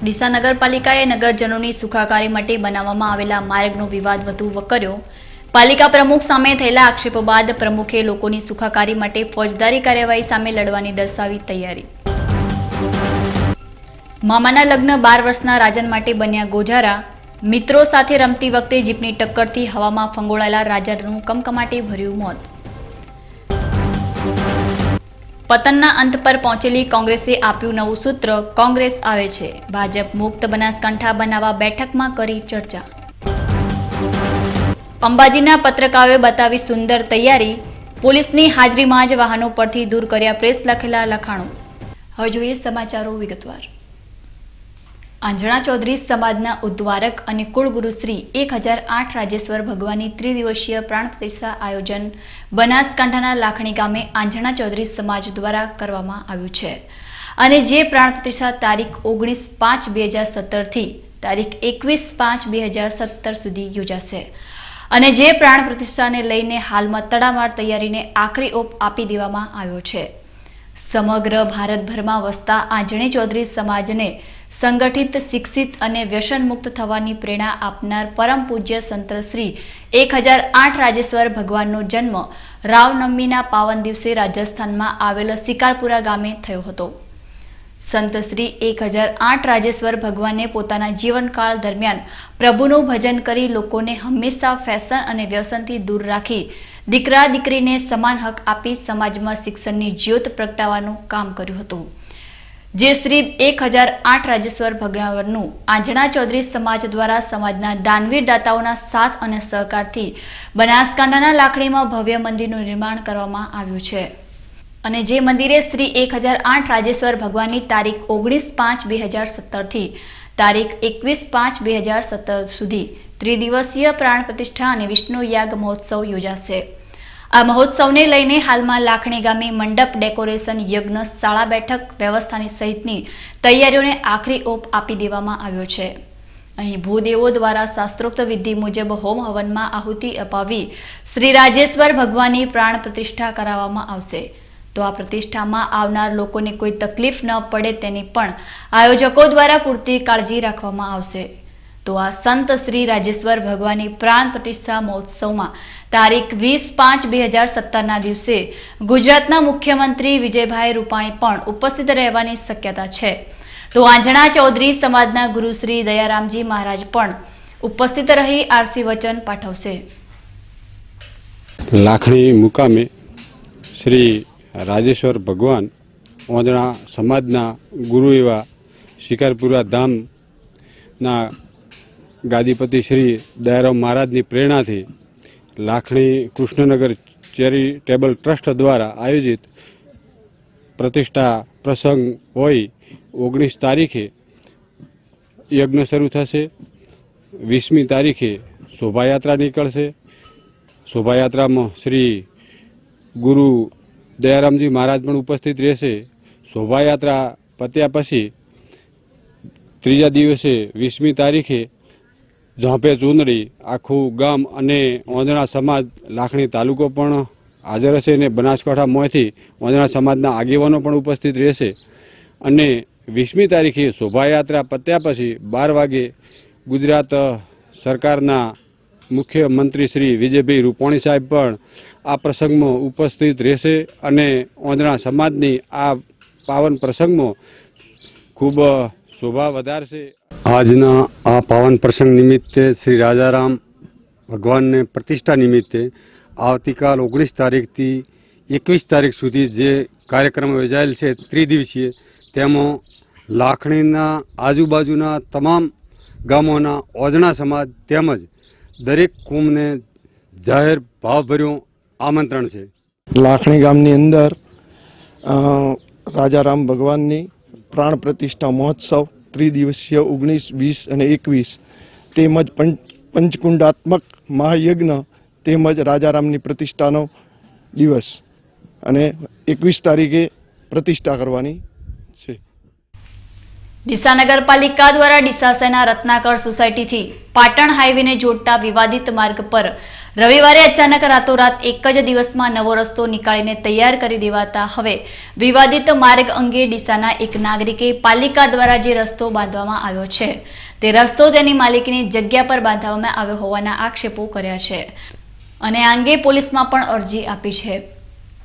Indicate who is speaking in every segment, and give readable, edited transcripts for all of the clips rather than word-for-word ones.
Speaker 1: ડીસા નગરપાલિકાએ નગરજનોની સુખાકારી માટે બનાવવામાં આવેલા માર્ગનો વિવાદ વધુ વકર્યો। પાલિકા પ્રમુખ સામે થયેલા આક્ષેપો બાદ પ્રમુખે લોકોની સુખાકારી માટે ફોજદારી કાર્યવાહી સામે લડવાની દર્શાવી તૈયારી। મામાના લગ્ન 12 વર્ષના રાજન માટે બન્યા ગોજારા। મિત્રો સાથે રમતી વખતે જીપની ટક્કરથી હવામાં ફંગોળાયેલા રાજાનું કમકમાટી ભર્યું મોત। પતનના અંત પર પહોંચેલી કોંગ્રેસે આપ્યું નવું સૂત્ર, કોંગ્રેસ આવે છે। ભાજપ મુક્ત બનાસકાંઠા બનાવવા બેઠકમાં કરી ચર્ચા। અંબાજીના પત્રકારોએ બતાવી સુંદર તૈયારી। પોલીસની હાજરીમાં જ વાહનો પરથી દૂર કર્યા પ્રેસ લખેલા લખાણો। હવે જોઈએ સમાચારો વિગતવાર। આંજણા ચૌધરી સમાજના ઉદ્ધારક અને કુળગુરુ શ્રી 1008 રાજેશ્વર ભગવાનની ત્રિદિવસીય પ્રાણ પ્રતિષ્ઠા આયોજન બનાસકાંઠાના લાખણી ગામે આંજણા ચૌધરી સમાજ દ્વારા કરવામાં આવ્યું છે અને જે પ્રાણ પ્રતિષ્ઠા તારીખ 19/5/2017 થી તારીખ 21/5/2017 સુધી યોજાશે અને જે પ્રાણ પ્રતિષ્ઠાને લઈને હાલમાં તડામાર તૈયારીને આખરી ઓપ આપી દેવામાં આવ્યો છે। સમગ્ર ભારતભરમાં વસતા આંજણી ચૌધરી સમાજને સંગઠિત, શિક્ષિત અને વ્યસન મુક્ત થવાની પ્રેરણા આપનાર પરમ પૂજ્ય સંત શ્રી 1008 રાજેશ્વર ભગવાનનો જન્મ રામનવમીના પાવન દિવસે રાજસ્થાનમાં આવેલ શિકારપુરા ગામે થયો હતો। સંત શ્રી 1008 રાજેશ્વર ભગવાને પોતાના જીવનકાળ દરમિયાન પ્રભુનું ભજન કરી લોકોને હંમેશા ફેશન અને વ્યસનથી દૂર રાખી દીકરા દીકરીને સમાન હક આપી સમાજમાં શિક્ષણની જ્યોત પ્રગટાવવાનું કામ કર્યું હતું। જે શ્રી 1008 રાજેશ્વર ભગવાનનું આંજણા ચૌધરી સમાજ દ્વારા સમાજના દાનવીર દાતાઓના સાથ અને સહકારથી બનાસકાંઠાના લાખણીમાં ભવ્ય મંદિરનું નિર્માણ કરવામાં આવ્યું છે અને જે મંદિરે શ્રી 1008 રાજેશ્વર ભગવાનની તારીખ 19/5/2017 થી તારીખ 21/5/2017 સુધી ત્રિદિવસીય प्राण प्रतिष्ठा અને વિષ્ણુ યાગ મહોત્સવ યોજાશે। આ મહોત્સવને લઈને હાલમાં લાખણી ગામે મંડપ, ડેકોરેશન, યજ્ઞ, શાળા બેઠક વ્યવસ્થાની સહિતની તૈયારીઓને આખરી ઓપ આપી દેવામાં આવ્યો છે। અહીં ભૂદેવો દ્વારા શાસ્ત્રોક્ત વિધિ મુજબ હોમ હવનમાં આહુતિ અપાવી શ્રી રાજેશ્વર ભગવાનની प्राण प्रतिष्ठा કરાવવામાં આવશે। तो आ प्रतिष्ठा में आवनार लोकोने कोई तकलीफ न पड़े तेनी पण आयोजकों द्वारा पूरती काळजी राखवामां आवशे। तो आ संत श्री राजेश्वर भगवानी प्राण प्रतिष्ठा महोत्सव में तारीख 20/5/2017 ना दिवसे गुजरातना मुख्यमंत्री विजयभाई रूपाणी पण उपस्थित रहेवानी शक्यता छे। तो आंजणा चौधरी समाजना गुरु श्री दयारामजी महाराज पण उपस्थित रही आरती वचन पाठवशे।
Speaker 2: लाखणी मुकामे श्री राजेश्वर भगवान ओंदणा समाजना गुरु एवं शिकारपुरा धाम ना गादीपति श्री दयाराम महाराज की प्रेरणा थी लाखणी कृष्णनगर चेरिटेबल ट्रस्ट द्वारा आयोजित प्रतिष्ठा प्रसंग होई 19 तारीखे यज्ञ शुरू थशे। 20मी तारीखे शोभायात्रा निकळशे। शोभायात्रा में श्री गुरु दयारामजी महाराज पण उपस्थित रहेशे। शोभायात्रा पत्या पछी त्रीजा दिवसे 20मी तारीखे झांपे चूंदड़ी आखू गाम अने ओंधणा समाज लाखणी तालुको पण हाजर हशे ने बनासकांठा मोयथी ओंधणा समाजना आगेवानो पण उपस्थित रहेशे। अने 20मी तारीखे शोभायात्रा पत्या पछी 12 वागे गुजरात सरकारना मुख्यमंत्री श्री विजयभाई रूपाणी साहेब पण आ प्रसंग में उपस्थित रहेशे अने ओंधणा समाजनी आ पावन प्रसंग में खूब शोभा वधारशे। आजना आ पावन प्रसंग निमित्ते श्री राजाराम भगवान ने प्रतिष्ठा निमित्ते आवतीकाल 19 तारीख थी 21 तारीख सुधी जे कार्यक्रम योजायेल छे त्रिदिवसीय तेमां लाखणीना आजुबाजुना तमाम गामोना ओंधणा समाज तेमज दरेक कौम ने जाहिर भावभर्યું आमंत्रण है।
Speaker 3: लाखणी गामनी अंदर राजाराम भगवाननी प्राण प्रतिष्ठा महोत्सव त्रिदिवसीय 19, 20 અને 21 તેમજ पंचकुंडात्मक महायज्ञ તેમજ राजारामनी प्रतिष्ठानो दिवस અને 21 તારીખે प्रतिष्ठा करवानी छे।
Speaker 1: ડીસા નગરપાલિકા દ્વારા ડીસા શહેરના રત્નાકર સોસાયટીથી પાટણ હાઈવેને જોડતા વિવાદિત માર્ગ પર રવિવારે અચાનક રાતોરાત એક જ દિવસમાં નવો રસ્તો નીકાળીને તૈયાર કરી દેવાતા હવે વિવાદિત માર્ગ અંગે ડીસાના એક નાગરિકે પાલિકા દ્વારા જે રસ્તો બાંધવામાં આવ્યો છે તે રસ્તો તેની માલિકીની જગ્યા પર બાંધવામાં આવ્યો હોવાના આક્ષેપો કર્યા છે અને આ અંગે પોલીસમાં પણ અરજી આપી છે।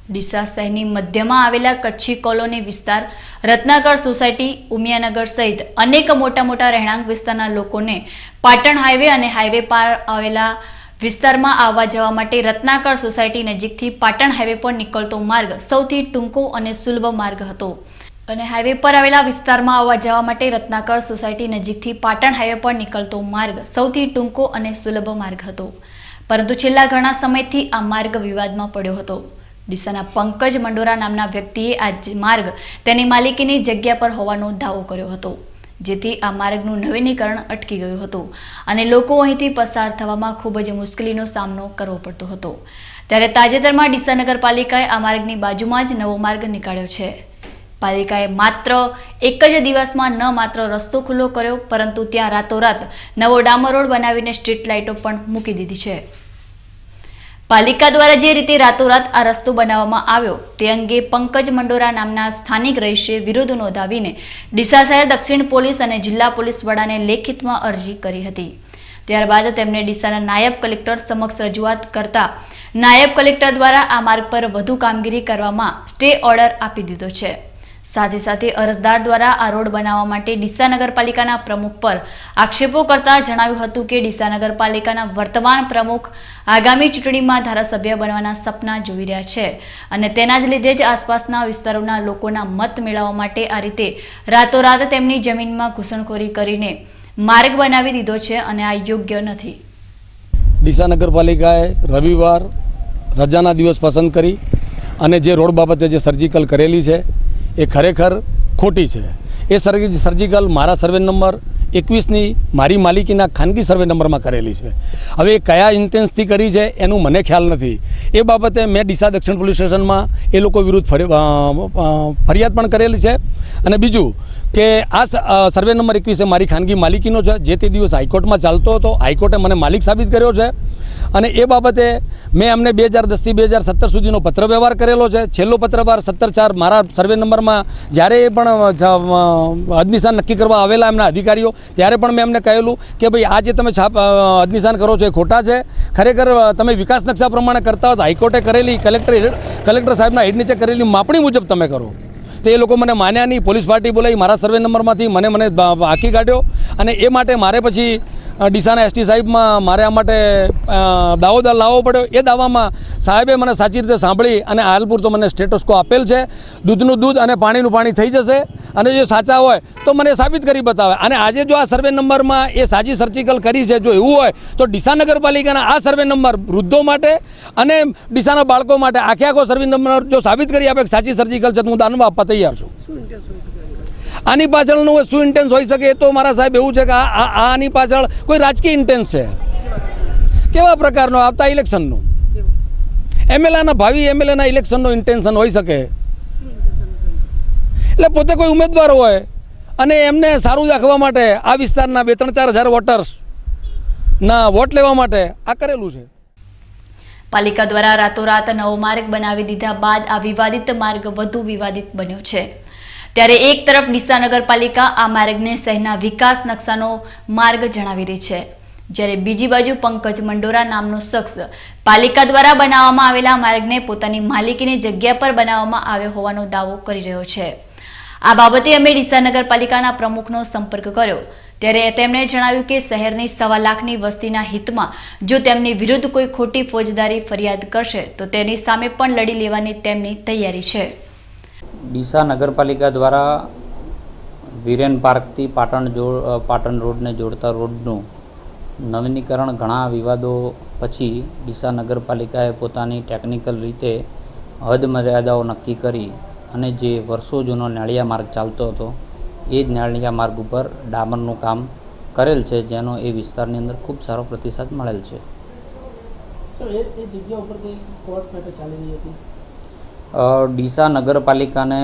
Speaker 1: ડીસા શહેરની મધ્યમાં આવેલા કચ્છી કોલોની વિસ્તાર, રત્નાકર સોસાયટી, ઉમિયાનગર સહિત અનેક મોટા રહેણાંક વિસ્તારના લોકોને પાટણ હાઈવે અને હાઈવે પાર આવેલા વિસ્તારમાં આવવા જવા માટે રત્નાકર સોસાયટી નજીકથી પાટણ હાઈવે પર નીકળતો માર્ગ સૌથી ટૂંકો અને સુલભ માર્ગ હતો અને હાઈવે પર આવેલા વિસ્તારમાં આવવા જવા માટે રત્નાકર સોસાયટી નજીકથી પાટણ હાઈવે પર નીકળતો માર્ગ સૌથી ટૂંકો અને સુલભ માર્ગ હતો, પરંતુ છેલ્લા ઘણા સમયથી આ માર્ગ વિવાદમાં પડ્યો હતો। ડીસાના પંકજ મંડોરા નામના વ્યક્તિએ આ માર્ગ તેની માલિકીની જગ્યા પર હોવાનો દાવો કર્યો હતો, જેથી આ માર્ગનું નવીનીકરણ અટકી ગયું હતું અને લોકો અહીંથી પસાર થવામાં ખૂબ જ મુશ્કેલીનો સામનો કરવો પડતો હતો। ત્યારે તાજેતરમાં ડીસા નગરપાલિકાએ આ માર્ગની બાજુમાં જ નવો માર્ગ નીકાળ્યો છે। પાલિકાએ માત્ર એક જ દિવસમાં ન માત્ર રસ્તો ખુલ્લો કર્યો, પરંતુ ત્યાં રાતોરાત નવો ડામર રોડ બનાવીને સ્ટ્રીટ લાઇટો પણ મૂકી દીધી છે। પાલિકા દ્વારા જે રીતે રાતોરાત આ રસ્તો બનાવવામાં આવ્યો તે અંગે પંકજ મંડોરા નામના સ્થાનિક રહીશે વિરોધ નોંધાવીને ડીસા શહેર દક્ષિણ પોલીસ અને જિલ્લા પોલીસ વડાને લેખિતમાં અરજી કરી હતી। ત્યારબાદ તેમણે ડીસાના નાયબ કલેક્ટર સમક્ષ રજૂઆત કરતા નાયબ કલેક્ટર દ્વારા આ માર્ગ પર વધુ કામગીરી કરવામાં સ્ટે ઓર્ડર આપી દીધો છે। સાથે અરજદાર દ્વારા આ રોડ બનાવવા માટે ડીસા નગરપાલિકાના પ્રમુખ પર આક્ષેપો કરતા જણાવ્યું હતું કે ડીસા નગરપાલિકાના વર્તમાન પ્રમુખ આગામી ચૂંટણીમાં ધારાસભ્ય બનવાના સપના જોઈ રહ્યા છે અને તેના જ લીધે જ આસપાસના વિસ્તારોના લોકોના મત મેળવવા માટે આ રીતે રાતોરાત તેમની જમીનમાં ઘૂસણખોરી કરીને માર્ગ બનાવી દીધો છે અને આ યોગ્ય નથી।
Speaker 4: ડીસા નગરપાલિકાએ રવિવાર રજાના દિવસ પસંદ કરી અને જે રોડ બાબતે જે સર્જિકલ કરેલી છે એ ખરેખર ખોટી છે। એ સર્જિકલ મારા સર્વે નંબર 21ની મારી માલિકીના ખાનગી સર્વે નંબરમાં કરેલી છે। હવે કયા ઇન્ટેન્સથી કરી છે એનું મને ખ્યાલ નથી। એ બાબતે મેં ડીસા દક્ષિણ પોલીસ સ્ટેશનમાં એ લોકો વિરુદ્ધ ફરિયાદ પણ કરેલી છે। અને બીજું કે આ સર્વે નંબર 21 એ મારી ખાનગી માલિકીનો છે, જે તે દિવસ હાઈકોર્ટમાં ચાલતો હતો, હાઈકોર્ટે મને માલિક સાબિત કર્યો છે અને એ બાબતે મેં અમને 2010થી 2017 સુધીનો પત્ર વ્યવહાર કરેલો છે। છેલ્લો પત્રવ્યવહાર 17/4 મારા સર્વે નંબરમાં જ્યારે પણ હદનિશાન નક્કી કરવા આવેલા એમના અધિકારીઓ ત્યારે પણ મેં એમને કહેલું કે ભાઈ આ જે તમે હદનિશાન કરો છો એ ખોટા છે। ખરેખર તમે વિકાસ નકશા પ્રમાણે કરતા હો તો હાઈકોર્ટે કરેલી કલેક્ટર સાહેબના હેડ નીચે કરેલી માપણી મુજબ તમે કરો। તો એ લોકો મને માન્યા નહીં, પોલીસ પાર્ટી બોલાવી મારા સર્વે નંબરમાંથી મને હાંકી કાઢ્યો અને એ માટે મારે પછી ડીસાના એસટી સાહેબમાં મારે આ માટે દાવો લાવવો પડ્યો। એ દાવામાં સાહેબે મને સાચી રીતે સાંભળી અને હાલ પૂરતો મને સ્ટેટસ કો આપેલ છે। દૂધનું દૂધ અને પાણીનું પાણી થઈ જશે અને જો સાચા હોય તો મને સાબિત કરી બતાવે। અને આજે જો આ સર્વે નંબરમાં એ સાચી સર્જિકલ કરી છે, જો એવું હોય તો ડીસા નગરપાલિકાના આ સર્વે નંબર વૃદ્ધો માટે અને ડીસાના બાળકો માટે આખો સર્વે નંબર જો સાબિત કરી આપે સાચી સર્જિકલ છે તો હું દાનમાં આપવા તૈયાર છું। આની પાછળનું શું ઇન્ટેન્સ હોઈ શકે એ તો મારા સાહેબ એવું છે કે આની પાછળ કોઈ રાજકીય ઇન્ટેન્સ છે। કેવા પ્રકારનો આવતા ઇલેક્શનનો એમએલએના ભાવિ એમએલએના ઇલેક્શનનો ઇન્ટેન્શન હોઈ શકે। એટલે પોતે કોઈ ઉમેદવાર હોય અને એમને સારું રાખવા માટે આ વિસ્તારના 2-4 હજાર વોટર્સના વોટ લેવા માટે આ કરેલું છે।
Speaker 1: પાલિકા દ્વારા રાતોરાત નવો માર્ગ બનાવી દીધા બાદ આ વિવાદિત માર્ગ વધુ વિવાદિત બન્યો છે। ત્યારે એક તરફ ડીસા નગરપાલિકા આ માર્ગને શહેરના વિકાસ નકશાનો માર્ગ જણાવી રહી છે, જ્યારે બીજી બાજુ પંકજ મંડોરા નામનો શખ્સ પાલિકા દ્વારા બનાવવામાં આવેલા માર્ગને પોતાની માલિકીની જગ્યા પર બનાવવામાં આવ્યો હોવાનો દાવો કરી રહ્યો છે। આ બાબતે અમે ડીસા નગરપાલિકાના પ્રમુખનો સંપર્ક કર્યો ત્યારે તેમણે જણાવ્યું કે શહેરની 1.25 લાખની વસ્તીના હિતમાં જો તેમની વિરુદ્ધ કોઈ ખોટી ફોજદારી ફરિયાદ કરશે તો તેની સામે પણ લડી લેવાની તેમની તૈયારી છે।
Speaker 5: ડીસા નગરપાલિકા દ્વારા વિરેન પાર્કથી પાટણ રોડને જોડતા રોડનું નવીનીકરણ ઘણા વિવાદો પછી ડીસા નગરપાલિકાએ પોતાની ટેકનિકલ રીતે હદ મર્યાદાઓ નક્કી કરી અને જે વર્ષો જૂનો નાળિયા માર્ગ ચાલતો હતો એ જ નાળિયા માર્ગ ઉપર ડામરનું કામ કરેલ છે, જેનો એ વિસ્તારની અંદર ખૂબ સારો પ્રતિસાદ મળેલ છે। ડીસા નગરપાલિકાને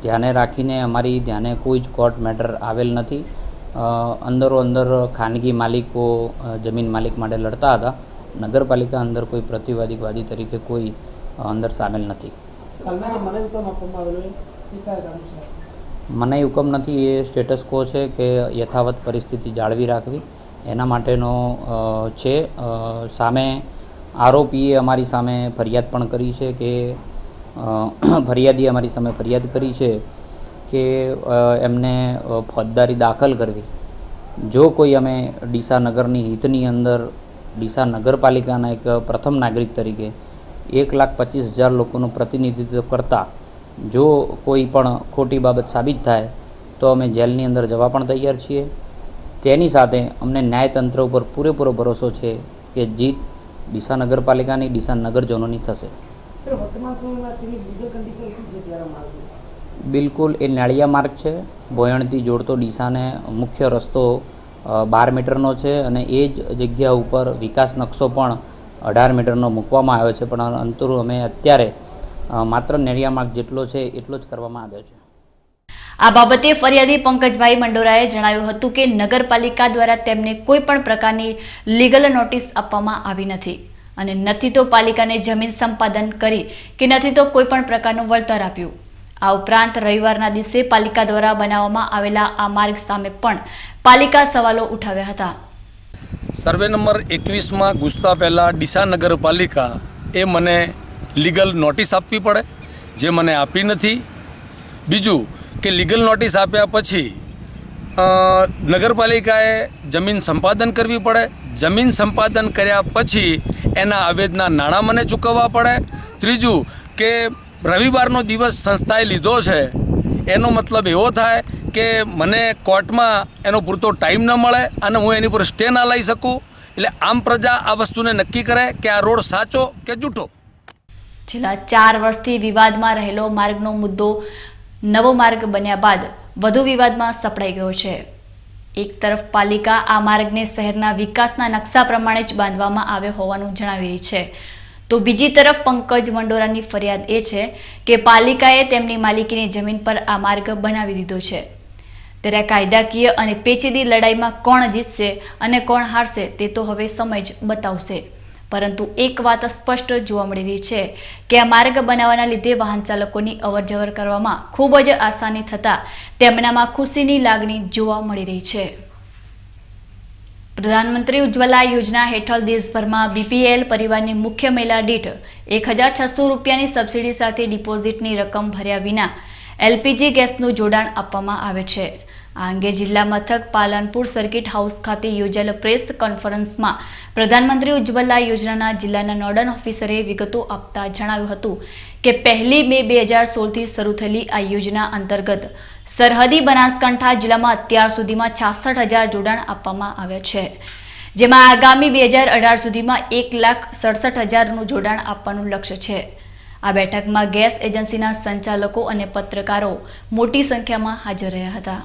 Speaker 5: ધ્યાને રાખીને અમારી ધ્યાને કોઈ જ કોર્ટ મેટર આવેલ નથી. અંદરો અંદર ખાનગી માલિકો જમીન માલિક માટે લડતા હતા. નગરપાલિકા અંદર કોઈ પ્રતિવાદી તરીકે કોઈ અંદર સામેલ નથી. મનાઈ હુકમ નથી, એ સ્ટેટસ કો છે કે યથાવત પરિસ્થિતિ જાળવી રાખવી એના માટેનો છે. સામે આરોપીએ અમારી સામે ફરિયાદ પણ કરી છે કે ફરિયાદીએ અમારી સામે ફરિયાદ કરી છે કે એમને ફોજદારી દાખલ કરવી. જો કોઈ અમે ડીસા નગરની હિતની અંદર ડીસા નગરપાલિકાના એક પ્રથમ નાગરિક તરીકે 1,25,000 લોકોનું પ્રતિનિધિત્વ કરતા જો કોઈ પણ ખોટી બાબત સાબિત થાય તો અમે જેલની અંદર જવા પણ તૈયાર છીએ. તેની સાથે અમને ન્યાયતંત્ર ઉપર પૂરેપૂરો ભરોસો છે કે જીત ડીસા નગરપાલિકાની, ડીસા નગરજનોની થશે. બિલકુલ, એ નાળિયા માર્ગ છે. ભોયણથી જોડતો ડીસાને મુખ્ય રસ્તો 12 મીટરનો છે અને એ જ જગ્યા ઉપર વિકાસ નકશો પણ 18 મીટરનો મૂકવામાં આવ્યો છે. પણ અંતર અમે અત્યારે માત્ર નેળિયા માર્ગ જેટલો છે એટલો જ કરવામાં આવ્યો છે.
Speaker 1: આ બાબતે ફરિયાદી પંકજભાઈ મંડોરાએ જણાવ્યું હતું કે નગરપાલિકા દ્વારા તેમને કોઈ પણ પ્રકારની લીગલ નોટિસ આપવામાં આવી નથી અને નથી તો પાલિકાને જમીન સંપાદન કરી કે નથી તો કોઈ પણ પ્રકારનું વળતર આપ્યું. આ ઉપરાંત રવિવારના દિવસે પાલિકા દ્વારા બનાવવામાં આવેલા આ માર્ગ સામે પણ પાલિકા સવાલો ઉઠાવ્યા હતા.
Speaker 4: સર્વે નંબર 21માં ઘૂસતા પહેલાં ડીસા નગરપાલિકા એ મને લીગલ નોટિસ આપવી પડે, જે મને આપી નથી. બીજું કે લીગલ નોટિસ આપ્યા પછી નગરપાલિકાએ જમીન સંપાદન કરવી પડે. જમીન સંપાદન કર્યા પછી એના અવેજના નાણાં મને ચૂકવવા પડે. ત્રીજું કે રવિવારનો દિવસ સંસ્થાએ લીધો છે એનો મતલબ એવો થાય કે મને કોર્ટમાં એનો પૂરતો ટાઈમ ન મળે અને હું એની પર સ્ટે ના લઈ શકું. એટલે આમ પ્રજા આ વસ્તુને નક્કી કરે કે આ રોડ સાચો કે જૂઠો.
Speaker 1: છેલ્લા 4 વર્ષથી વિવાદમાં રહેલો માર્ગનો મુદ્દો નવો માર્ગ બન્યા બાદ વધુ વિવાદમાં સપડાઈ ગયો છે. એક તરફ પાલિકા આ માર્ગને શહેરના વિકાસના નકશા પ્રમાણે જ બાંધવામાં આવ્યો હોવાનું જણાવી રહી છે, તો બીજી તરફ પંકજ મંડોરાની ફરિયાદ એ છે કે પાલિકાએ તેમની માલિકીની જમીન પર આ માર્ગ બનાવી દીધો છે. ત્યારે કાયદાકીય અને પેચીદી લડાઈમાં કોણ જીતશે અને કોણ હારશે તે તો હવે સમય જ બતાવશે. પરંતુ એક વાત સ્પષ્ટ જોવા મળી રહી છે કે આ માર્ગ બનાવવાના લીધે વાહન ચાલકોની અવરજવર કરવામાં ખૂબ જ આસાની થતાં તેમનામાં ખુશીની લાગણી જોવા મળી રહી છે. પ્રધાનમંત્રી ઉજ્જવલા યોજના હેઠળ દેશભરમાં બીપીએલ પરિવારની મુખ્ય મહિલા દીઠ 1,600 રૂપિયાની સબસિડી સાથે ડિપોઝિટની રકમ ભર્યા વિના એલપીજી ગેસનું જોડાણ આપવામાં આવે છે. આ અંગે જિલ્લા મથક પાલનપુર સર્કિટ હાઉસ ખાતે યોજાયેલ પ્રેસ કોન્ફરન્સમાં પ્રધાનમંત્રી ઉજ્જવલા યોજનાના જિલ્લાના નોડલ ઓફિસરે વિગતો આપતા જણાવ્યું હતું કે 1 મે 2016થી શરૂ થયેલી આ યોજના અંતર્ગત સરહદી બનાસકાંઠા જિલ્લામાં અત્યાર સુધીમાં 66,000 જોડાણ આપવામાં આવ્યા છે, જેમાં આગામી 2018 સુધીમાં 1,67,000નું જોડાણ આપવાનું લક્ષ્ય છે. આ બેઠકમાં ગેસ એજન્સીના સંચાલકો અને પત્રકારો મોટી સંખ્યામાં હાજર રહ્યા હતા.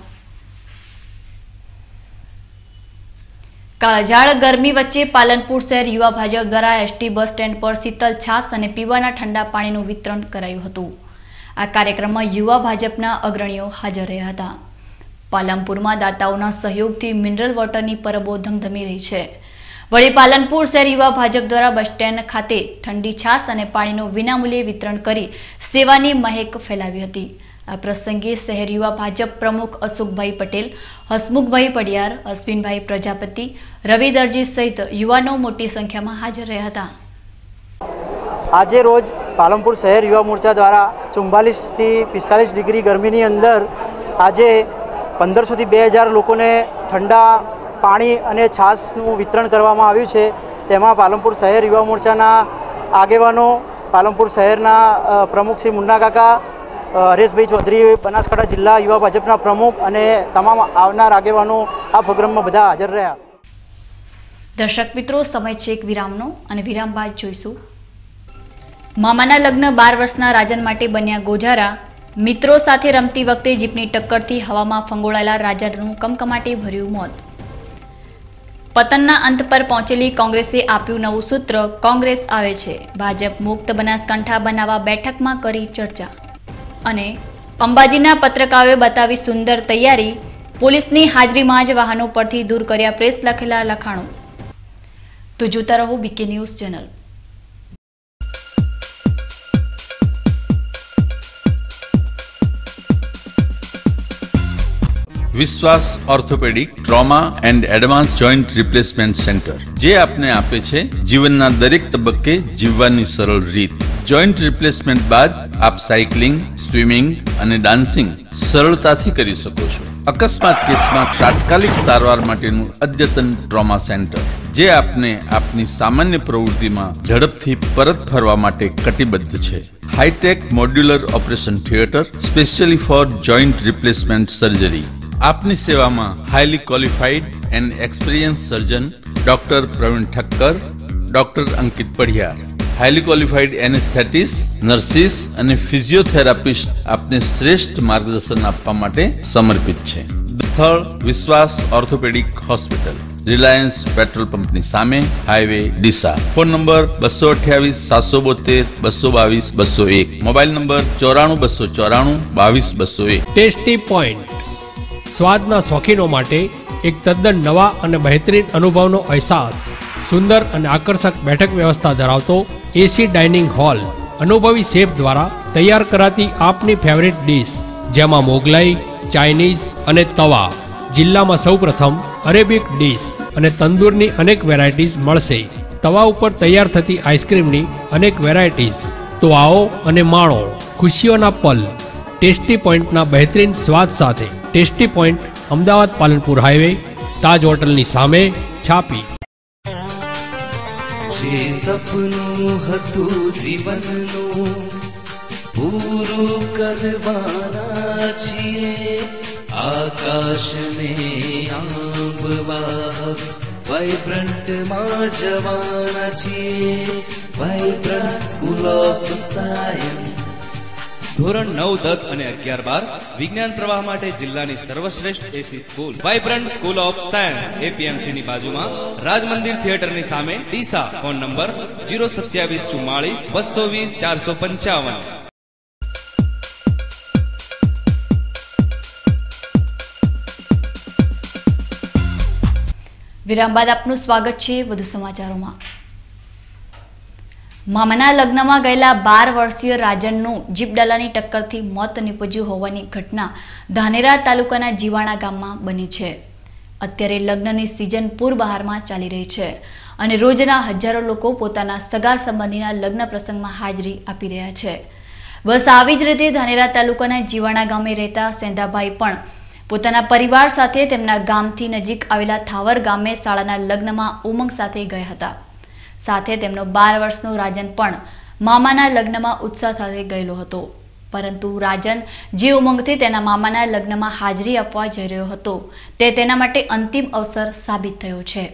Speaker 1: કાળઝાળ ગરમી વચ્ચે પાલનપુર શહેર યુવા ભાજપ દ્વારા એસટી બસ સ્ટેન્ડ પર શીતલ છાશ અને પીવાના ઠંડા પાણીનું વિતરણ કરાયું હતું. આ કાર્યક્રમમાં યુવા ભાજપના અગ્રણીઓ હાજર રહ્યા હતા. પાલનપુરમાં દાતાઓના સહયોગથી મિનરલ વોટરની પરબો ધમધમી રહી છે. વળી પાલનપુર શહેર યુવા ભાજપ દ્વારા બસ સ્ટેન્ડ ખાતે ઠંડી છાશ અને પાણીનું વિનામૂલ્યે વિતરણ કરી સેવાની મહેક ફેલાવી હતી. આ પ્રસંગે શહેર યુવા ભાજપ પ્રમુખ અશોકભાઈ પટેલ, હસમુખભાઈ પડિયાર, અશ્વિનભાઈ પ્રજાપતિ, રવિ દરજી સહિત યુવાનો મોટી સંખ્યામાં હાજર રહ્યા હતા.
Speaker 6: આજે રોજ પાલનપુર શહેર યુવા મોરચા દ્વારા 44 થી 45 ડિગ્રી ગરમીની અંદર આજે 1500 થી 2000 લોકોને ઠંડા પાણી અને છાશનું વિતરણ કરવામાં આવ્યું છે. તેમાં પાલનપુર શહેર યુવા મોરચાના આગેવાનો, પાલનપુર શહેરના પ્રમુખ શ્રી મુન્ના કાકા, હરેશભાઈ ચૌધરી, બનાસકાંઠા જિલ્લા યુવા ભાજપના પ્રમુખ અને તમામ આવનાર આગેવાનો આ પ્રોગ્રામમાં બધા હાજર રહ્યા.
Speaker 1: દર્શક મિત્રો, સમય છે એક વિરામનો અને વિરામ બાદ જોઈશું. મામાના લગ્ન 12 વર્ષના રાજન માટે બન્યા ગોજારા. મિત્રો સાથે રમતી વખતે જીપની ટક્કરથી હવામાં ફંગોળાયેલા રાજનનું કમકમાટી ભર્યું મોત. પતનના અંત પર પહોંચેલી કોંગ્રેસે આપ્યું નવું સૂત્ર, કોંગ્રેસ આવે છે, ભાજપ મુક્ત બનાસકાંઠા બનાવવા બેઠકમાં કરી ચર્ચા. અને અંબાજીના પત્રકારોએ બતાવી સુંદર તૈયારી, પોલીસની હાજરીમાં જ વાહનો પરથી દૂર કર્યા પ્રેસ લખેલા લખાણો. તો જોતા રહો બીકે ન્યૂઝ ચેનલ.
Speaker 7: વિશ્વાસ orthopaedic trauma and advance joint replacement centre, જે આપને આપે છે જીવનના દરેક તબક્કે જીવવાની સરળ રીત. જોઈન્ટ રિપ્લેસમેન્ટ બાદ આપ સાયકલિંગ, સ્વિમિંગ અને ડાન્સિંગ સરળતાથી કરી શકો છો. અકસ્માત કેસમાં તાત્કાલિક સારવાર માટેનું અદ્યતન ટ્રોમા સેન્ટર, જે આપને આપની સામાન્ય પ્રવૃત્તિમાં ઝડપથી પરત ફરવા માટે કટિબદ્ધ છે. Hi tech modular operation theatre specially for joint replacement surgery. આપની સેવામાં highly qualified and experience surgeon doctor Praveen Thakkar, doctor Ankit Padhiyar, highly qualified anaesthetist, nurses અને ફિઝિયોથેરાપિસ્ટ આપને શ્રેષ્ઠ માર્ગદર્શન આપવા માટે સમર્પિત છે. સ્થળ વિશ્વાસ ઓર્થોપેડિક હોસ્પિટલ, રિલાયન્સ પેટ્રોલ પંપની સામે, highway Deesa. Phone number 228 772 222 201. Mobile number 94 294 22 201.
Speaker 8: Tasty point, સ્વાદના શોખીનો માટે એક તદ્દન નવા અને બહેતરીન અનુભવનો અહેસાસ. સુંદર અને આકર્ષક બેઠક વ્યવસ્થા ધરાવતો એસી ડાઇનિંગ હોલ, અનુભવી શેફ દ્વારા તૈયાર કરાતી આપની ફેવરિટ ડીશ, જેમાં મોગલાઈ, ચાઇનીઝ અને તવા, જિલ્લામાં સૌપ્રથમ અરેબિક ડીશ અને તંદૂરની અનેક વેરાયટીઝ મળશે. તવા ઉપર તૈયાર થતી આઈસ્ક્રીમની અનેક વેરાયટીઝ. તો આવો અને માણો ખુશીઓના પલ ટેસ્ટી પોઈન્ટના બહેતરીન સ્વાદ સાથે. Tasty point, Ahmedabad Palanpur highway, Taj હોટલની સામે, છાપી.
Speaker 9: જે સપનું હતું જીવનનું પૂરું કરવાના છીએ, આકાશને આંબવા વાઇબ્રન્ટમાં જવાના છીએ. Vibrant school of science.
Speaker 10: ધોરણ 9, 10 અને 11-12 વિજ્ઞાન પ્રવાહ માટે જિલ્લાની સર્વશ્રેષ્ઠ AC school vibrant school of science, APMC ની બાજુમાં, રાજ મંદિર થિયેટરની સામે, ડીસા. Phone number 02744 220 455.
Speaker 1: વિરામ બાદ આપનું સ્વાગત છે વધુ સમાચારોમાં. મામાના લગ્નમાં ગયેલા 12 વર્ષીય રાજનનું જીપડાલાની ટક્કરથી મોત નીપજ્યું હોવાની ઘટના ધાનેરા તાલુકાના જીવાણા ગામમાં બની છે. અત્યારે લગ્નની સિઝન પૂર બહારમાં ચાલી રહી છે અને રોજના હજારો લોકો પોતાના સગા સંબંધીના લગ્ન પ્રસંગમાં હાજરી આપી રહ્યા છે. બસ આવી જ રીતે ધાનેરા તાલુકાના જીવાણા ગામે રહેતા સેંધાભાઈ પણ પોતાના પરિવાર સાથે તેમના ગામથી નજીક આવેલા થાવર ગામે શાળાના લગ્નમાં ઉમંગ સાથે ગયા હતા. સાથે તેમનો 12 વર્ષનો રાજન પણ મામાના લગ્નમાં ઉત્સાહ સાથે ગયેલો હતો. પરંતુ રાજન જે ઉમંગથી તેના મામાના લગ્નમાં હાજરી આપવા જઈ રહ્યો હતો, તે તેના માટે અંતિમ અવસર સાબિત થયો છે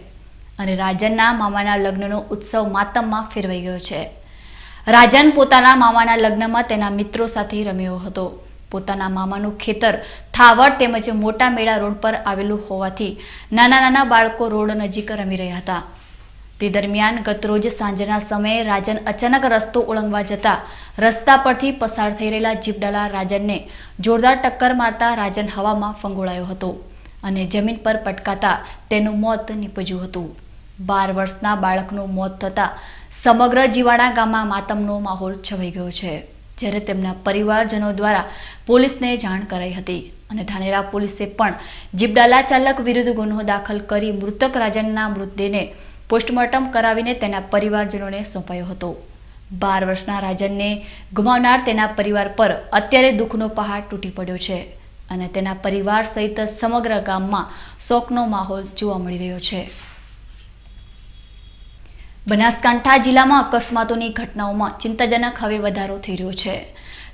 Speaker 1: અને રાજનના મામાના લગ્નનો ઉત્સવ માતમમાં ફેરવાઈ ગયો છે. રાજન પોતાના મામાના લગ્નમાં તેના મિત્રો સાથે રમ્યો હતો. પોતાના મામાનું ખેતર થાવર તેમજ મોટા મેળા રોડ પર આવેલું હોવાથી નાના નાના બાળકો રોડ નજીક રમી રહ્યા હતા. તે દરમિયાન ગતરોજ સાંજના સમયે રાજન અચાનક રસ્તો ઓળંગવા જતા રસ્તા પરથી પસાર થઈ રહેલા જીપડાલા રાજનને જોરદાર ટક્કર મારતા રાજન હવામાં ફંગોળાયો હતો અને જમીન પર પટકાતા તેનું મોત નીપજ્યું હતું. 12 વર્ષના બાળકનું મોત થતાં સમગ્ર જીવાણા ગામમાં માતમનો માહોલ છવાઈ ગયો છે. જ્યારે તેમના પરિવારજનો દ્વારા પોલીસને જાણ કરાઈ હતી અને ધાનેરા પોલીસે પણ જીપડાલા ચાલક વિરુદ્ધ ગુનો દાખલ કરી મૃતક રાજનના મૃતદેહને પોસ્ટમોર્ટમ કરાવીને તેના પરિવારજનોને સોંપાયો હતો. 12 વર્ષના રાજનને ગુમાવનાર તેના પરિવાર પર અત્યારે દુઃખનો પહાડ તૂટી પડ્યો છે અને તેના પરિવાર સહિત સમગ્ર ગામમાં શોકનો માહોલ જોવા મળી રહ્યો છે. બનાસકાંઠા જિલ્લામાં અકસ્માતોની ઘટનાઓમાં ચિંતાજનક હવે વધારો થઈ રહ્યો છે.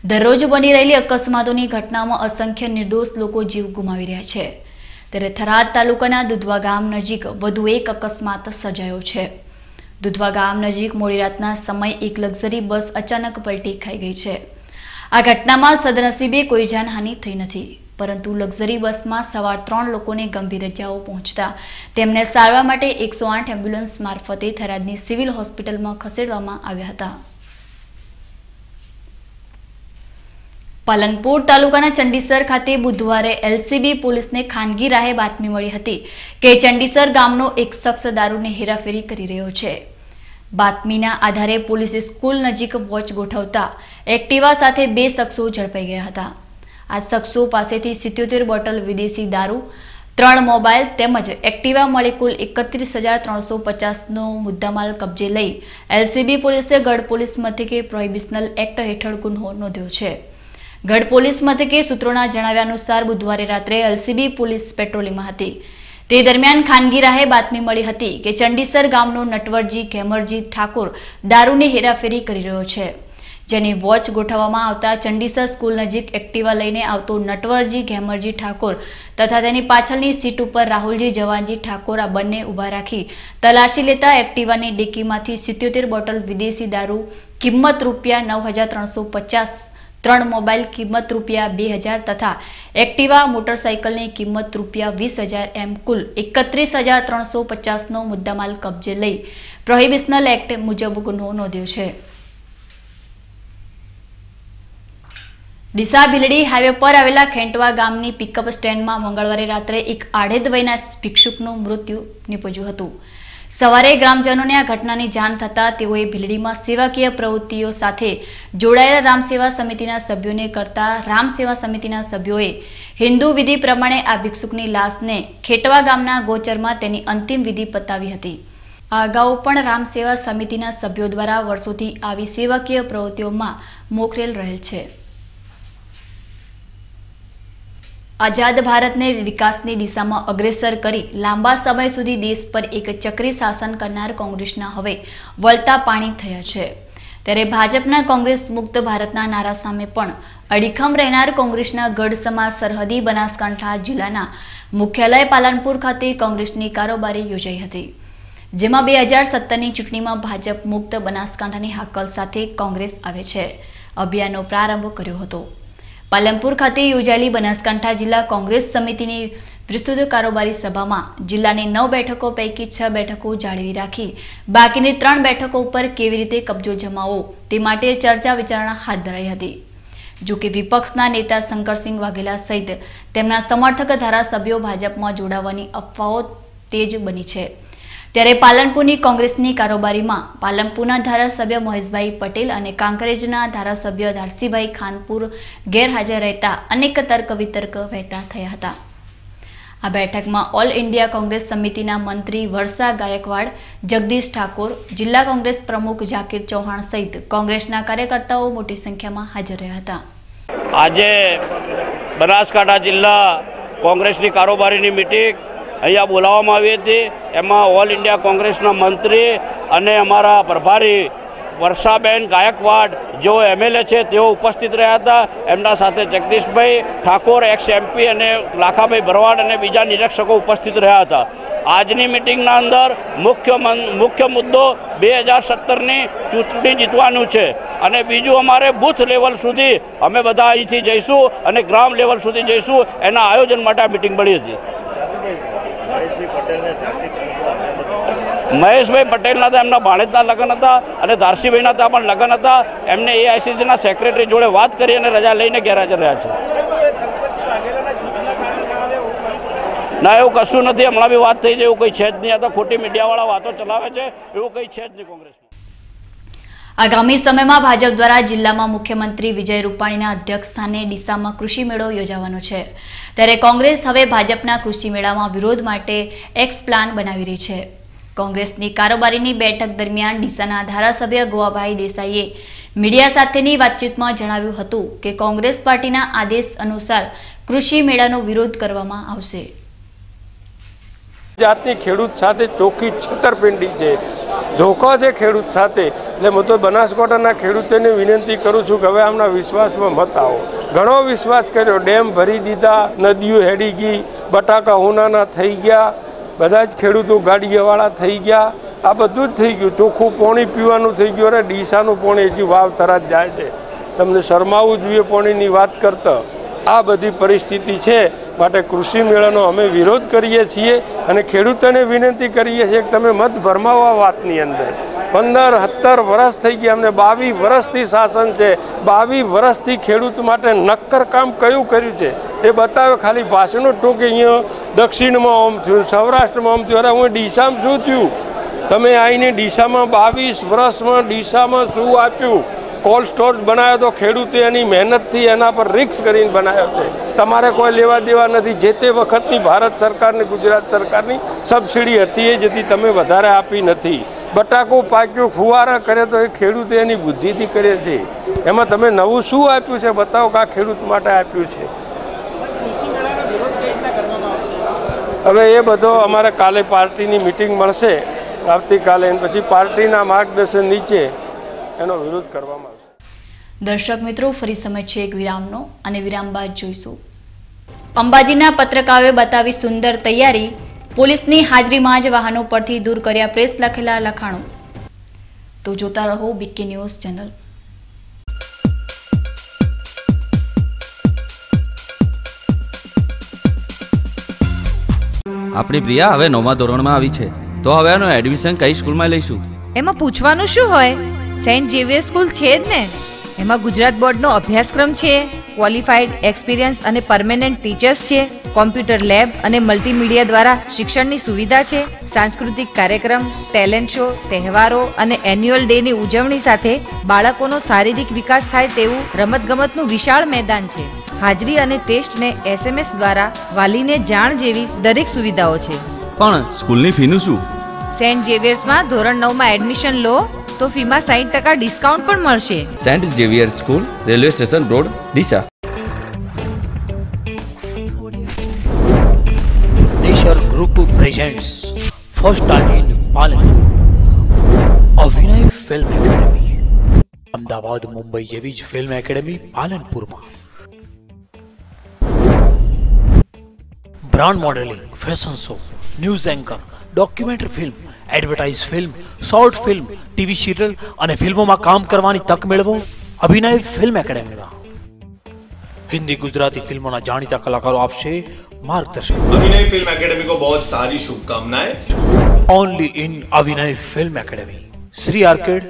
Speaker 1: દરરોજ બની રહેલી અકસ્માતોની ઘટનાઓમાં અસંખ્ય નિર્દોષ લોકો જીવ ગુમાવી રહ્યા છે. ત્યારે થરાદ તાલુકાના દુધવા ગામ નજીક વધુ એક અકસ્માત સર્જાયો છે. દુધવા ગામ નજીક મોડી રાતના સમયે એક લક્ઝરી બસ અચાનક પલટી ખાઈ ગઈ છે. આ ઘટનામાં સદનસીબે કોઈ જાનહાનિ થઈ નથી. પરંતુ લક્ઝરી બસમાં સવાર 3 લોકોને ગંભીર ઇજાઓ પહોંચતા તેમને સારવાર માટે 108 એમ્બ્યુલન્સ મારફતે થરાદની સિવિલ હોસ્પિટલમાં ખસેડવામાં આવ્યા હતા. પાલનપુર તાલુકાના ચંડીસર ખાતે બુધવારે એલસીબી પોલીસને ખાનગી રાહે બાતમી મળી હતી કે ચંડીસર ગામનો એક શખ્સ દારૂની હેરાફેરી કરી રહ્યો છે. બાતમીના આધારે પોલીસે સ્કૂલ નજીક વોચ ગોઠવતા એક્ટિવા સાથે 2 શખ્સો ઝડપાઈ ગયા હતા. આ શખ્સો પાસેથી 77 બોટલ વિદેશી દારૂ, 3 મોબાઈલ તેમજ એક્ટિવા મળી કુલ 31,350નો મુદ્દામાલ કબજે લઈ એલસીબી પોલીસે ગઢ પોલીસ મથકે પ્રોહિબિશનલ એક્ટ હેઠળ ગુનો નોંધ્યો છે. ગઢ પોલીસ મથકે સૂત્રોના જણાવ્યા અનુસાર બુધવારે રાત્રે એલસીબી પોલીસ પેટ્રોલિંગમાં હતી. તે દરમિયાન ખાનગી રાહે બાતમી મળી હતી કે ચંડીસર ગામનો નટવરજી ઘેમરજી ઠાકોર દારૂની હેરાફેરી કરી રહ્યો છે, જેની વોચ ગોઠવવામાં આવતા ચંડીસર સ્કૂલ નજીક એક્ટિવા લઈને આવતો નટવરજી ઘેમરજી ઠાકોર તથા તેની પાછળની સીટ ઉપર રાહુલજી જવાનજી ઠાકોર આ બંને ઊભા રાખી તલાશી લેતા એક્ટિવાની ડિક્કીમાંથી 77 બોટલ વિદેશી દારૂ કિંમત ₹9,350, 3 મોબાઈલ કિંમત ₹2,000 તથા એક્ટિવા મોટરસાઇકલની કિંમત ₹20,000 એમ કુલ 31,350નો મુદ્દામાલ કબજે લઈ પ્રોહિબિશનલ એક્ટ મુજબ ગુનો નોંધ્યો છે. ડીસા ભીલડી હાઈવે પર આવેલા ખેંટવા ગામની પિકઅપ સ્ટેન્ડમાં મંગળવારે રાત્રે એક આડેદ વયના ભિક્ષુકનું મૃત્યુ નિપજ્યું હતું. સવારે ગ્રામજનોને આ ઘટનાની જાણ થતાં તેઓએ ભીલડીમાં સેવાકીય પ્રવૃત્તિઓ સાથે જોડાયેલા રામસેવા સમિતિના સભ્યોને કરતા રામસેવા સમિતિના સભ્યોએ હિન્દુ વિધિ પ્રમાણે આ ભિક્ષુકની લાશને ખેટવા ગામના ગોચરમાં તેની અંતિમ વિધિ પતાવી હતી. આ અગાઉ પણ રામસેવા સમિતિના સભ્યો દ્વારા વર્ષોથી આવી સેવાકીય પ્રવૃત્તિઓમાં મોખરેલ રહેલ છે. આઝાદ ભારતને વિકાસની દિશામાં અગ્રેસર કરી લાંબા સમય સુધી દેશ પર એક ચક્રી શાસન કરનાર કોંગ્રેસના હવે વળતા પાણી થયા છે. ત્યારે ભાજપના કોંગ્રેસ મુક્ત ભારતના નારા સામે પણ અડીખમ રહેનાર કોંગ્રેસના ગઢ સમાજ સરહદી બનાસકાંઠા જિલ્લાના મુખ્યાલય પાલનપુર ખાતે કોંગ્રેસની કારોબારી યોજાઈ હતી, જેમાં 2017ની ચૂંટણીમાં ભાજપ મુક્ત બનાસકાંઠાની હાકલ સાથે કોંગ્રેસ આવે છે અભિયાનનો પ્રારંભ કર્યો હતો. પાલનપુર ખાતે યોજાયેલી બનાસકાંઠા જિલ્લા કોંગ્રેસ સમિતિની વિસ્તૃત કારોબારી સભામાં જિલ્લાની 9 બેઠકો પૈકી 6 બેઠકો જાળવી રાખી બાકીની 3 બેઠકો ઉપર કેવી રીતે કબજો જમાવવો તે માટે ચર્ચા વિચારણા હાથ ધરાઈ હતી. જોકે વિપક્ષના નેતા શંકરસિંહ વાઘેલા સહિત તેમના સમર્થક ધારાસભ્યો ભાજપમાં જોડાવાની અફવાઓ તેજ બની છે. ત્યારે પાલનપુરની કોંગ્રેસની કારોબારીમાં પાલનપુરના ધારાસભ્ય મહેશભાઈ પટેલ અને કાંકરેજના ધારાસભ્ય ધારસીભાઈ ખાનપુર ગેરહાજર રહેતા અનેક તર્ક વિતર્ક વહેતા થયા હતા. આ બેઠકમાં ઓલ ઇન્ડિયા કોંગ્રેસ સમિતિના મંત્રી વર્ષા ગાયકવાડ, જગદીશ ઠાકોર, જિલ્લા કોંગ્રેસ પ્રમુખ જાકીર ચૌહાણ સહિત કોંગ્રેસના કાર્યકર્તાઓ મોટી સંખ્યામાં હાજર રહ્યા હતા.
Speaker 11: આજે બનાસકાંઠા જિલ્લા કોંગ્રેસની કારોબારીની મીટિંગ અહીંયા બોલાવવામાં આવી હતી. એમાં ઓલ ઇન્ડિયા કોંગ્રેસના મંત્રી અને અમારા પ્રભારી વર્ષાબેન ગાયકવાડ જેઓ એમએલએ છે તેઓ ઉપસ્થિત રહ્યા હતા. એમના સાથે જગદીશભાઈ ઠાકોર એક્સ એમપી અને લાખાભાઈ ભરવાડ અને બીજા નિરીક્ષકો ઉપસ્થિત રહ્યા હતા. આજની મિટિંગના અંદર મુખ્ય મુદ્દો 2017ની ચૂંટણી જીતવાનું છે અને બીજું અમારે બૂથ લેવલ સુધી અમે બધા અહીંથી જઈશું અને ગ્રામ લેવલ સુધી જઈશું એના આયોજન માટે આ મિટિંગ મળી હતી. મહેશભાઈ પટેલના તો એમના ભાણેજના લગ્ન હતા અને ધારસીભાઈના ત્યાં પણ લગ્ન હતા. એમને એઆઈસીસીના સેક્રેટરી જોડે વાત કરી અને રજા લઈને ગેરહાજર રહ્યા છે. ના, એવું કશું નથી. હમણાં બી વાત થઈ છે, એવું કંઈ છે જ નહીં. આ તો ખોટી મીડિયાવાળા વાતો ચલાવે છે, એવું કંઈ છે જ નહીં કોંગ્રેસમાં.
Speaker 1: આગામી સમયમાં ભાજપ દ્વારા જિલ્લામાં મુખ્યમંત્રી વિજય રૂપાણીના અધ્યક્ષસ્થાને ડીસામાં કૃષિ મેળો યોજાવાનો છે. ત્યારે કોંગ્રેસ હવે ભાજપના કૃષિ મેળામાં વિરોધ માટે એક્સ પ્લાન બનાવી રહી છે. કોંગ્રેસની કારોબારીની બેઠક દરમિયાન ડીસાના ધારાસભ્ય ગોવાભાઈ દેસાઈએ મીડિયા સાથેની વાતચીતમાં જણાવ્યું હતું કે કોંગ્રેસ પાર્ટીના આદેશ અનુસાર કૃષિ મેળાનો વિરોધ કરવામાં આવશે.
Speaker 12: જાતની ખેડૂત સાથે ચોખ્ખી છેતરપિંડી છે, ધોખો છે ખેડૂત સાથે. એટલે હું તો બનાસકાંઠાના ખેડૂતોને વિનંતી કરું છું કે હવે આમના વિશ્વાસમાં મત આવો. ઘણો વિશ્વાસ કર્યો, ડેમ ભરી દીધા, નદીઓ હેડી ગઈ, બટાકા ઉનાના થઈ ગયા, બધા જ ખેડૂતો ગાડીવાળા થઈ ગયા. આ બધું જ થઈ ગયું. ચોખ્ખું પાણી પીવાનું થઈ ગયું. અરે ડીસાનું પાણી હજી વાવ તરત જાય છે. તમને શરમાવવું જોઈએ પાણીની વાત કરતા. આ બધી પરિસ્થિતિ છે, માટે કૃષિ મેળાનો અમે વિરોધ કરીએ છીએ અને ખેડૂતોને વિનંતી કરીએ છીએ કે તમે મત ભરમાવો વાતની અંદર. 15-17 વર્ષ થઈ ગયા, અમને 22 વર્ષથી શાસન છે. 22 વર્ષથી ખેડૂત માટે નક્કર કામ કયું કર્યું છે એ બતાવે. ખાલી ભાષણો ટોકે અહીંયા દક્ષિણમાં આમ થયું, સૌરાષ્ટ્રમાં આમ થયું. અરે હું ડીસામાં શું થયું? તમે આવીને ડીસામાં 22 વર્ષમાં ડીસામાં શું આપ્યું? કોલ્ડ સ્ટોરેજ બનાવ્યો તો ખેડૂતે એની મહેનતથી એના પર રિસ્ક કરીને બનાવ્યો છે. તમારે કોઈ લેવા દેવા નથી. જે તે વખતની ભારત સરકારની, ગુજરાત સરકારની સબસિડી હતી એ જેથી તમે વધારે આપી નથી. બટાકો પાક્યું, ફુવારા કરે તો એ ખેડૂતે એની બુદ્ધિથી કરે છે. એમાં તમે નવું શું આપ્યું છે બતાવો કે આ ખેડૂત માટે આપ્યું છે. હવે એ બધો અમારે કાલે પાર્ટીની મિટિંગ મળશે આવતીકાલે, પછી પાર્ટીના માર્ગદર્શન નીચે એનો વિરોધ કરવામાં આવશે.
Speaker 1: દર્શક મિત્રો, ફરી સમય છે એક વિરામનો અને વિરામ બાદ જોઈશું. અંબાજીના પત્રકારોએ બતાવી સુંદર તૈયારી, પોલીસની હાજરીમાં જ વાહનો પરથી દૂર કર્યા પ્રેસ લખેલા લખાણો. તો જોતા રહો બીકે ન્યૂઝ ચેનલ.
Speaker 13: આપણી પ્રિયા હવે 9મા ધોરણમાં આવી છે, તો હવે એનું એડમિશન કઈ સ્કૂલમાં લઈશું?
Speaker 14: એમાં પૂછવાનું શું હોય, સેન્ટ ઝેવિયર સ્કૂલ છે જ ને. એમાં ગુજરાત બોર્ડનો અભ્યાસક્રમ છે, ક્વોલિફાઈડ, એક્સપિરિયન્સ અને પરમેનન્ટ ટીચર્સ છે, કોમ્પ્યુટર લેબ અને મલ્ટીમીડિયા દ્વારા શિક્ષણની સુવિધા છે, સાંસ્કૃતિક કાર્યક્રમ, ટેલેન્ટ શો, તહેવારો અને એન્યુઅલ ડેની ઉજવણી સાથે બાળકોનો શારીરિક વિકાસ થાય તેવું રમતગમતનું વિશાળ મેદાન છે. હાજરી અને ટેસ્ટને SMS દ્વારા વાલીને જાણ જેવી દરેક સુવિધાઓ છે.
Speaker 13: પણ સ્કૂલની ફીનું શું?
Speaker 14: સેન્ટ ઝેવિયર્સમાં ધોરણ 9માં એડમિશન લો તો ફીમાં 60% ડિસ્કાઉન્ટ પણ મળશે.
Speaker 13: Saint Xavier school, railway station road, Deesa.
Speaker 15: Nature Group presents first time in Palanpur Abhinay film academy. Ahmedabad, Mumbai જેવી જ ફિલ્મ એકેડમી પાલનપુરમાં. Brand modelling, fashion show, news anchor, documentary film, advertise film, short film, TV serial અને ફિલ્મોમાં કામ કરવાની તક મેળવો અભિનય ફિલ્મ એકેડમીમાં. हिंदी गुजराती फिल्मों ना जानीता कलाकारों आपसे मार्गदर्शन.
Speaker 16: अभिनय फिल्म एकेडमी को बहुत सारी शुभकामनाएं.
Speaker 15: Only in Abhinay film academy, Shri arcade,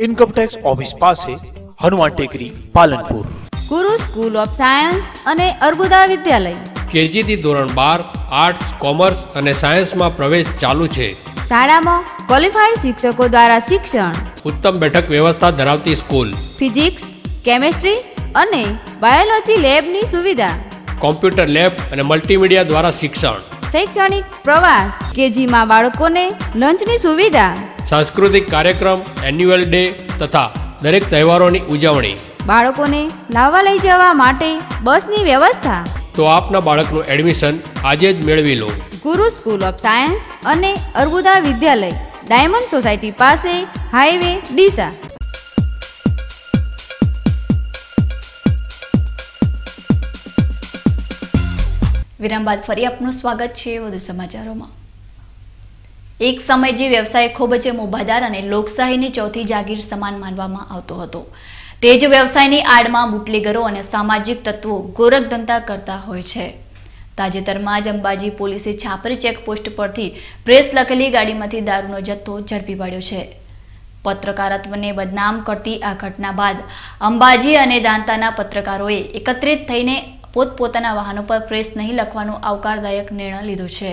Speaker 15: income tax office पास है, हनुमान टेकरी, पालनपुर.
Speaker 17: गुरु स्कूल ऑफ सायन्स અને અર્બુદા વિદ્યાલય.
Speaker 8: કેજી થી ધોરણ 12 આર્ટ્સ, કોમર્સ અને સાયન્સમાં પ્રવેશ ચાલુ છે.
Speaker 17: શાળામાં ક્વોલિફાઈડ શિક્ષકો દ્વારા શિક્ષણ,
Speaker 8: ઉત્તમ બેઠક વ્યવસ્થા ધરાવતી સ્કૂલ,
Speaker 17: ફિઝિક્સ, કેમેસ્ટ્રી અને બાયોલોજી લેબની સુવિધા,
Speaker 8: કોમ્પ્યુટર લેબ અને મલ્ટીમીડિયા દ્વારા શિક્ષણ,
Speaker 17: શૈક્ષણિક પ્રવાસ, કેજીમાં બાળકોને લંચની સુવિધા,
Speaker 8: સાંસ્કૃતિક કાર્યક્રમ, એન્યુઅલ ડે તથા દરેક તહેવારોની ઉજવણી,
Speaker 17: બાળકોને લાવવા લઈ જવા માટે બસની વ્યવસ્થા.
Speaker 8: તો આપના બાળકનું એડમિશન આજે જ મેળવી લો.
Speaker 17: ગુરુ સ્કૂલ ઓફ સાયન્સ અને અર્બુદા વિદ્યાલય, ડાયમંડ સોસાયટી પાસે, હાઈવે, ડીસા.
Speaker 1: વિરામ બાદ ફરી આપનું સ્વાગત છે વધુ સમાચારોમાં. એક સમય જે વ્યવસાય ખૂબ જ મોભાદાર અને લોકશાહીની ચોથી જાગીર સમાન માનવામાં આવતો હતો, તે જ વ્યવસાયની આડમાં બુટલેગરો અને સામાજિક તત્વો ગોરખધંધા કરતા હોય છે. તાજેતરમાં જ અંબાજી પોલીસે છાપરી ચેકપોસ્ટ પરથી પ્રેસ લખેલી ગાડીમાંથી દારૂનો જથ્થો ઝડપી પાડ્યો છે. પત્રકારત્વને બદનામ કરતી આ ઘટના બાદ અંબાજી અને દાંતાના પત્રકારોએ એકત્રિત થઈને પોતપોતાના વાહનો પર પ્રેસ નહીં લખવાનો આવકારદાયક નિર્ણય લીધો છે.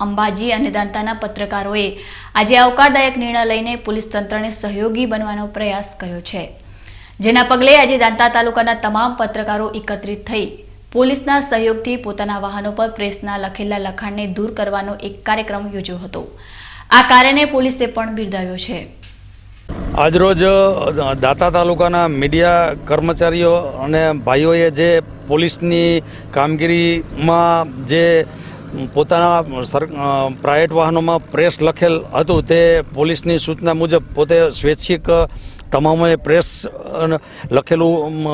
Speaker 1: અંબાજી અને દાંતાના પત્રકારોએ આજે આવકારદાયક નિર્ણય લઈને પોલીસ તંત્રને સહયોગી બનવાનો પ્રયાસ કર્યો છે, જેના પગલે આજે દાંતા તાલુકાના તમામ પત્રકારો એકત્રિત થઈ પોલીસના સહયોગથી પોતાના વાહનો પર પ્રેસના લખેલા લખાણને દૂર કરવાનો એક કાર્યક્રમ યોજ્યો હતો. આ કાર્યને પોલીસે પણ બિરદાવ્યો છે.
Speaker 4: આજરોજ દાંતા તાલુકાના મીડિયા કર્મચારીઓ અને ભાઈઓએ જે પોલીસની કામગીરીમાં જે પોતાના પ્રાઇવેટ વાહનોમાં પ્રેસ લખેલ હતું તે પોલીસની સૂચના મુજબ પોતે સ્વૈચ્છિક તમામે પ્રેસ લખેલું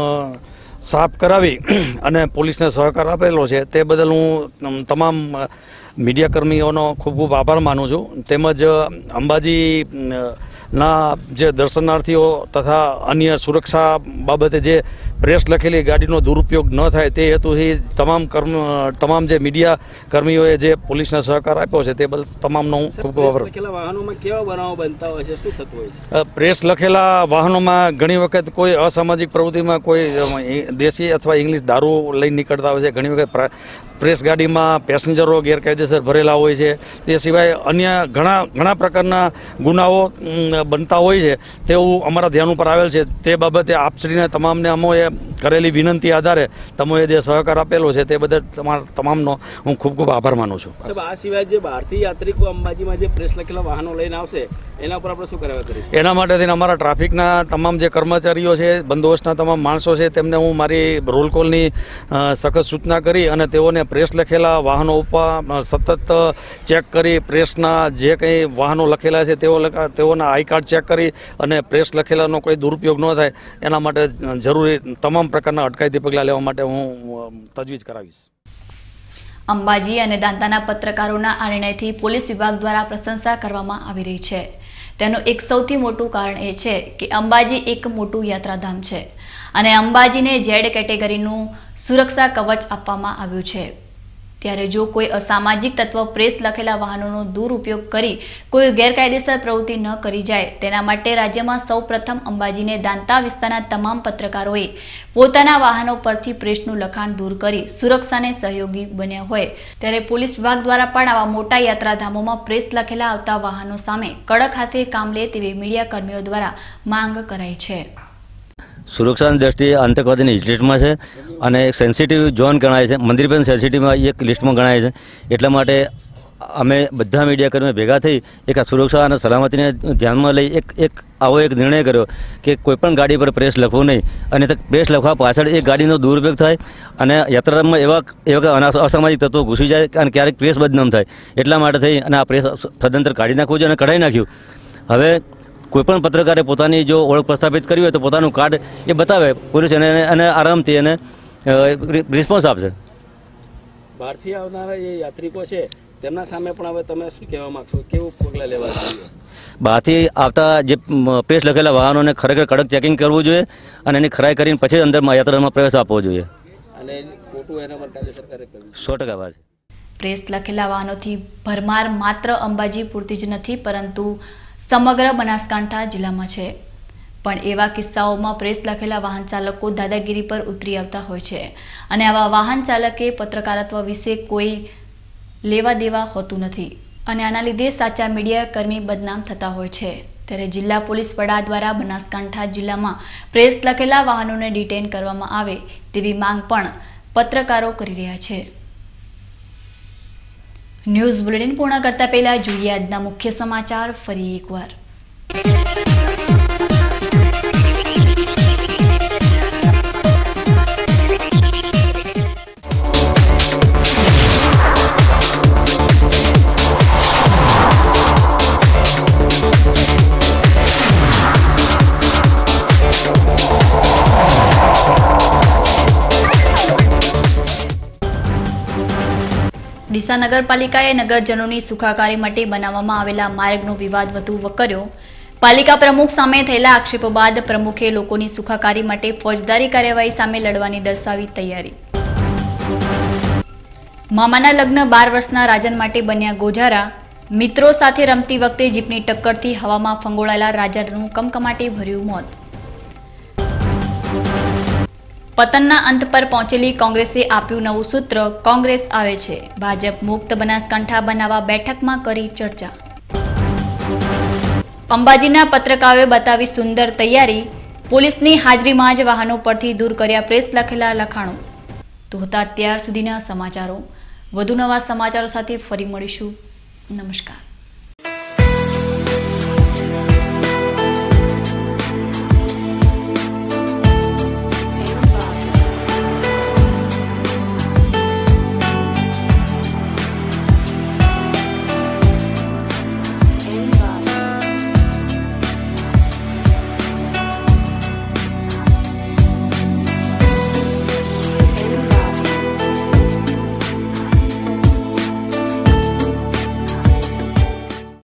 Speaker 4: સાફ કરાવી અને પોલીસને સહકાર આપેલો છે. તે બદલ હું તમામ મીડિયા કર્મીઓનો ખૂબ ખૂબ આભાર માનું છું. તેમજ અંબાજી ના જે દર્શનાર્થીઓ તથા અન્ય સુરક્ષા બાબતે જે પ્રેસ લખેલી ગાડીનો દુરુપયોગ ન થાય તે હેતુથી તમામ જે મીડિયા કર્મીઓએ જે પોલીસને સહકાર આપ્યો છે તે બદલ તમામનો હું ખૂબ ખૂબ આભાર.
Speaker 18: વાહનોમાં કેવા બનાવો બનતા હોય છે, શું થતું હોય છે?
Speaker 4: પ્રેસ લખેલા વાહનોમાં ઘણી વખત કોઈ અસામાજિક પ્રવૃત્તિમાં કોઈ દેશી અથવા ઇંગ્લિશ દારૂ લઈને નીકળતા હોય છે. ઘણી વખત પ્રેસ ગાડીમાં પેસેન્જરો ગેરકાયદેસર ભરેલા હોય છે. તે સિવાય અન્ય ઘણા પ્રકારના ગુનાઓ બનતા હોય છે. તેવું અમારા ધ્યાન ઉપર આવેલ છે. તે બાબતે આપશ્રીને તમામને અમોએ કરેલી વિનંતી આધારે તમોએ જે સહકાર આપેલો છે તે બદલ તમામનો હું ખૂબ ખૂબ આભાર માનું છું.
Speaker 18: સાહેબ, આ સિવાય જે બહારથી યાત્રિકો અંબાજીમાં જે પ્રેસ લખેલા વાહનો લઈને આવશે એના ઉપર આપણે શું કરવા કરીશું?
Speaker 4: એના માટે થઈને અમારા ટ્રાફિકના તમામ જે કર્મચારીઓ છે, બંદોબસ્તના તમામ માણસો છે, તેમને હું મારી રોલ કોલની સખત સૂચના કરી અને તેઓને પ્રેસ લખેલા વાહનો ઉપર સતત ચેક કરી, પ્રેસના જે કંઈ વાહનો લખેલા છે તેઓના આઈ કાર્ડ ચેક કરી અને પ્રેસ લખેલાનો કોઈ દુરુપયોગ ન થાય એના માટે જરૂરી તમામ પ્રકારના અટકાયતી પગલાં લેવા માટે હું તજવીજ કરાવીશ.
Speaker 1: અંબાજી અને દાંતાના પત્રકારોના આ નિર્ણયથી પોલીસ વિભાગ દ્વારા પ્રશંસા કરવામાં આવી રહી છે. તેનું એક સૌથી મોટું કારણ એ છે કે અંબાજી એક મોટું યાત્રાધામ છે અને અંબાજીને ઝેડ કેટેગરીનું સુરક્ષા કવચ આપવામાં આવ્યું છે. ત્યારે જો કોઈ અસામાજિક તત્વ પ્રેસ લખેલા વાહનોનો દુરુપયોગ કરી કોઈ ગેરકાયદેસર પ્રવૃત્તિ ન કરી જાય તેના માટે રાજ્યમાં સૌપ્રથમ અંબાજીને દાંતા વિસ્તારના તમામ પત્રકારોએ પોતાના વાહનો પરથી પ્રેસનું લખાણ દૂર કરી સુરક્ષાને સહયોગી બન્યા હોય, ત્યારે પોલીસ વિભાગ દ્વારા પણ આવા મોટા યાત્રાધામોમાં પ્રેસ લખેલા આવતા વાહનો સામે કડક હાથે કામ લે તેવી મીડિયા કર્મીઓ દ્વારા માંગ કરાઈ છે.
Speaker 19: સુરક્ષાની દ્રષ્ટિએ આતંકવાદીની લિસ્ટમાં છે અને સેન્સિટિવ ઝોન ગણાય છે. મંદિર પણ સેન્સિટિવમાં એક લિસ્ટમાં ગણાય છે. એટલા માટે અમે બધા મીડિયા કર્મીઓ ભેગા થઈ એક આ સુરક્ષા અને સલામતીને ધ્યાનમાં લઈ એક આવો એક નિર્ણય કર્યો કે કોઈપણ ગાડી પર પ્રેસ લખવું નહીં અને પ્રેસ લખવા પાછળ એ ગાડીનો દુરુપયોગ થાય અને યાત્રામાં એવા અસામાજિક તત્વો ઘૂસી જાય અને ક્યારેક પ્રેસ બદનામ થાય. એટલા માટે થઈ અને આ પ્રેસ સદંતર કાઢી નાખવું છે અને કઢાઈ નાખ્યું. હવે કોઈપણ પત્રકારે પોતાની જો ઓળખ પ્રસ્થાપિત કરી હોય તો પોતાનું કાર્ડ એ બતાવે, પોલીસ એને આરામથી એને રિસ્પોન્સ આપશે.
Speaker 18: બહારથી આવનારા જે યાત્રિકો છે તેમના સામે પણ હવે તમે શું કહેવા માંગશો, કેવું પગલાં લેવા જોઈએ?
Speaker 19: બહારથી આવતા જે પ્રેસ લખેલા વાહનોને ખરેખર કડક ચેકિંગ કરવું જોઈએ અને એની ખરાઈ કરીને પછી અંદર યાત્રામાં પ્રવેશ આપવો જોઈએ.
Speaker 18: અને ખોટું એના પર કાયદેસર કાર્ય કરવું
Speaker 19: 100% વાત.
Speaker 1: પ્રેસ લખેલા વાહનોથી ભરમાર માત્ર અંબાજી પૂરતી જ નથી પરંતુ સમગ્ર બનાસકાંઠા જિલ્લામાં છે. પણ એવા કિસ્સાઓમાં પ્રેસ લખેલા વાહન ચાલકો દાદાગીરી પર ઉતરી આવતા હોય છે અને આવા વાહન ચાલકે પત્રકારત્વ વિશે કોઈ લેવા દેવા હોતું નથી અને આના લીધે સાચા મીડિયા કર્મી બદનામ થતા હોય છે. ત્યારે જિલ્લા પોલીસ વડા દ્વારા બનાસકાંઠા જિલ્લામાં પ્રેસ લખેલા વાહનોને ડિટેન કરવામાં આવે તેવી માંગ પણ પત્રકારો કરી રહ્યા છે. ન્યૂઝ બુલેટિન પૂર્ણ કરતા પહેલા જોઈએ આજના મુખ્ય સમાચાર ફરી એકવાર. ડીસા નગરપાલિકાએ નગરજનોની સુખાકારી માટે બનાવવામાં આવેલા માર્ગનો વિવાદ વધુ વકર્યો. પાલિકા પ્રમુખ સામે થયેલા આક્ષેપો બાદ પ્રમુખે લોકોની સુખાકારી માટે ફોજદારી કાર્યવાહી સામે લડવાની દર્શાવી તૈયારી. મામાના લગ્ન 12 વર્ષના રાજન માટે બન્યા ગોજારા. મિત્રો સાથે રમતી વખતે જીપની ટક્કરથી હવામાં ફંગોળાયેલા રાજાનું કમકમાટી ભર્યું મોત. પતનના અંત પર પહોંચેલી કોંગ્રેસે આપ્યું નવું સૂત્ર, કોંગ્રેસ આવે છે. ભાજપ મુક્ત બનાસકાંઠા બનાવવા બેઠકમાં કરી ચર્ચા. અંબાજીના પત્રકારોએ બતાવી સુંદર તૈયારી. પોલીસની હાજરીમાં જ વાહનો પરથી દૂર કર્યા પ્રેસ લખેલા લખાણો. તો હતા અત્યાર સુધીના સમાચારો. વધુ નવા સમાચારો સાથે ફરી મળીશું. નમસ્કાર.